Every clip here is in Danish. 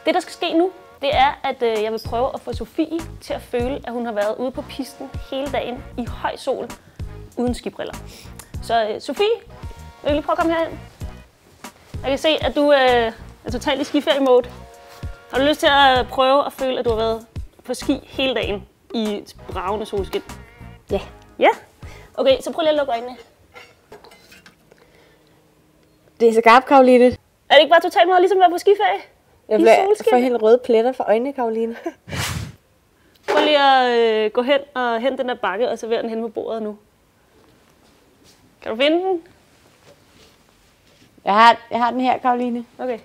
Det, der skal ske nu, det er, at jeg vil prøve at få Sofie til at føle, at hun har været ude på pisten hele dagen i høj sol, uden skibriller. Så Sofie, vil du lige prøve at komme herhen? Jeg kan se, at du er totalt i skiferie-mode. Har du lyst til at prøve at føle, at du har været på ski hele dagen i et bravende solskin? Ja. Ja? Okay, så prøv lige at lukke øjnene. Det er så skarpt, Karoline. Er det ikke bare totalt meget ligesom at være på skiferie? Jeg får helt røde pletter for øjnene, Karoline. Prøv lige at gå hen og hente den der bakke og servere den hen på bordet nu. Kan du finde den? Jeg har den her, Karoline. Okay.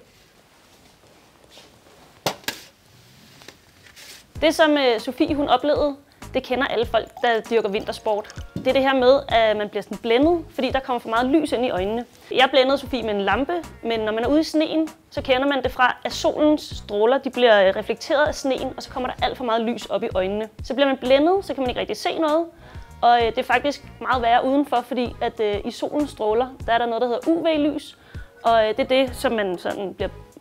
Det, som Sofie hun oplevede, det kender alle folk, der dyrker vintersport. Det er det her med, at man bliver sådan blændet, fordi der kommer for meget lys ind i øjnene. Jeg blændede Sofie med en lampe, men når man er ude i sneen, så kender man det fra, at solens stråler de bliver reflekteret af sneen, og så kommer der alt for meget lys op i øjnene. Så bliver man blændet, så kan man ikke rigtig se noget. Og det er faktisk meget værre udenfor, fordi at i solens stråler, der er der noget, der hedder UV-lys. Og det er det, som man sådan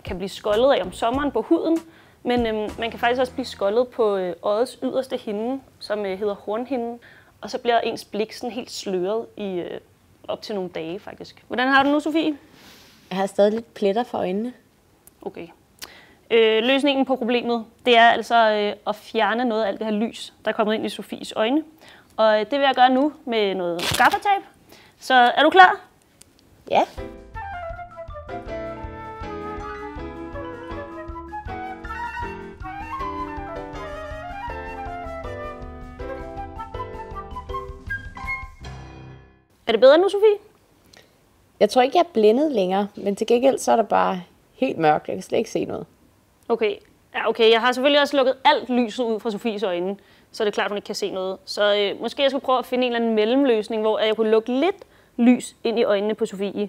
kan blive skoldet af om sommeren på huden. Men man kan faktisk også blive skoldet på øjets yderste hinde, som hedder hornhinden. Og så bliver ens blik sådan helt sløret i op til nogle dage faktisk. Hvordan har du nu, Sofie? Jeg har stadig lidt pletter for øjnene. Okay. Løsningen på problemet, det er altså at fjerne noget af alt det her lys, der er kommet ind i Sofies øjne. Og det vil jeg gøre nu med noget gaffatape. Så er du klar? Ja. Er det bedre nu, Sofie? Jeg tror ikke, jeg er blændet længere, men til gengæld så er der bare helt mørkt. Jeg kan slet ikke se noget. Okay. Ja, okay. Jeg har selvfølgelig også lukket alt lyset ud fra Sofies øjne, så er det klart, at hun ikke kan se noget. Så måske jeg skulle prøve at finde en eller anden mellemløsning, hvor jeg kunne lukke lidt lys ind i øjnene på Sofie.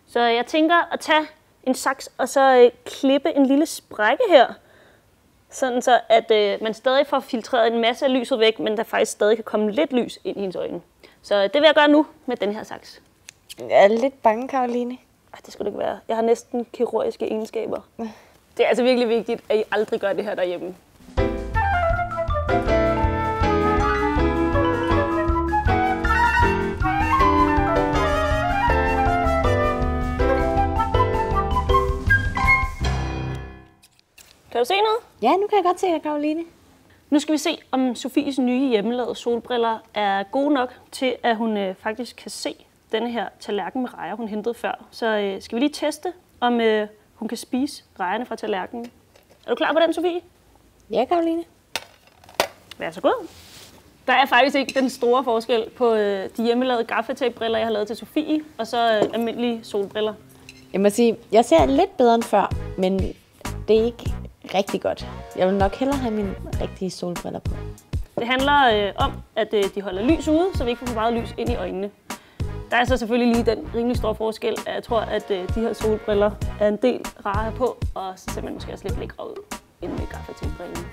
Så jeg tænker at tage en saks og så klippe en lille sprække her, sådan så at man stadig får filtreret en masse af lyset væk, men der faktisk stadig kan komme lidt lys ind i hendes øjne. Så det vil jeg gøre nu med den her saks. Jeg er lidt bange, Karoline. Det skulle det ikke være. Jeg har næsten kirurgiske egenskaber. Det er altså virkelig vigtigt, at I aldrig gør det her derhjemme. Kan du se noget? Ja, nu kan jeg godt se dig, Karoline. Nu skal vi se, om Sofies nye hjemmelavede solbriller er gode nok til, at hun faktisk kan se denne her tallerken med rejer, hun hentede før. Så skal vi lige teste, om hun kan spise rejerne fra tallerkenen. Er du klar på den, Sofie? Ja, Karoline. Vær så god. Der er faktisk ikke den store forskel på de hjemmelavede gaffatape-briller, jeg har lavet til Sofie, og så almindelige solbriller. Jeg må sige, jeg ser lidt bedre end før, men det er ikke rigtig godt. Jeg vil nok hellere have mine rigtige solbriller på. Det handler om, at de holder lys ude, så vi ikke får for meget lys ind i øjnene. Der er så selvfølgelig lige den rimelig store forskel, at jeg tror, at de her solbriller er en del rare på, og så ser man måske også lidt lækre ud end med gaffatape-brillen.